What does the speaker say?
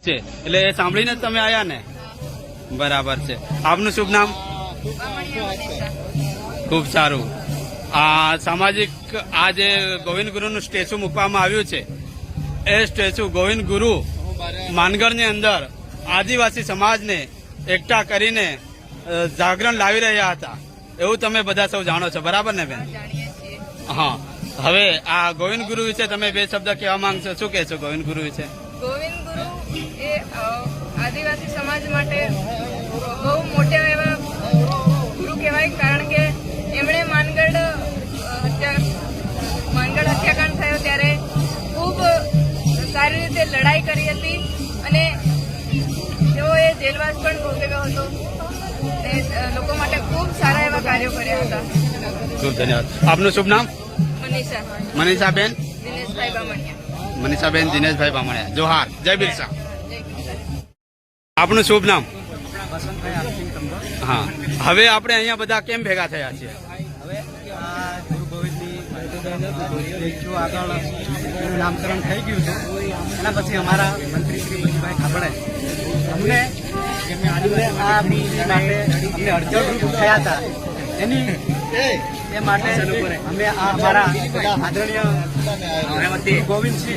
છે એટલે એ સાંભળીને જ તમે આયા ને? બરાબર છે. આપનું શુભ નામ? ખૂબ સારું. આ સામાજિક આ જે ગોવિંદ ગુરુનું સ્ટેચ્યુ મૂકવામાં આવ્યું છે એ સ્ટેચ્યુ ગોવિંદ ગુરુ માનગઢની અંદર આદિવાસી સમાજને એકઠા કરીને જાગરણ લાવી રહ્યા હતા એવું તમે બધા સૌ જાણો છો, બરાબર ને બેન? હા. હવે આ ગોવિંદ ગુરુ વિશે તમે બે શબ્દ કહેવા માંગશો? શું કહેશો ગોવિંદ ગુરુ વિશે? ગોવિંદ ગુરુ એ આદિવાસી સમાજ માટે બહુ મોટા એવા ગુરુ કહેવાય, કારણ કે એમણે માનગઢ હત્યાકાંડ થયો ત્યારે ખૂબ સારી રીતે લડાઈ કરી હતી અને તેઓએ જેલવાસ પણ ભોગવ્યો હતો. તે લોકો માટે ખૂબ સારા એવા કાર્યો કર્યા હતા. ખૂબ ધન્યવાદ. આપનું શુભ નામ? મનીષા. મનીષાબેન? દિનેશભાઈ બામણિયા. મનીષાબેન દિનેશભાઈ બામણિયા. જોહાર. જય બિરસા. આપનું શુભ નામ? હા. હવે આપણે અહીંયા બધા કેમ ભેગા થયા છીએ? હવે આ ગુરુ ગોવિંદની સ્ટેચ્યુ આગળ એનું નામકરણ થઈ ગયું છે. એના પછી અમારા મંત્રી શ્રી બચુભાઈ ખાબડે અમને આ બીજી માટે અમને અડચણરૂપ થયા હતા એ માટે અમે આ અમારા આદરણીય ગોવિંદસિંહ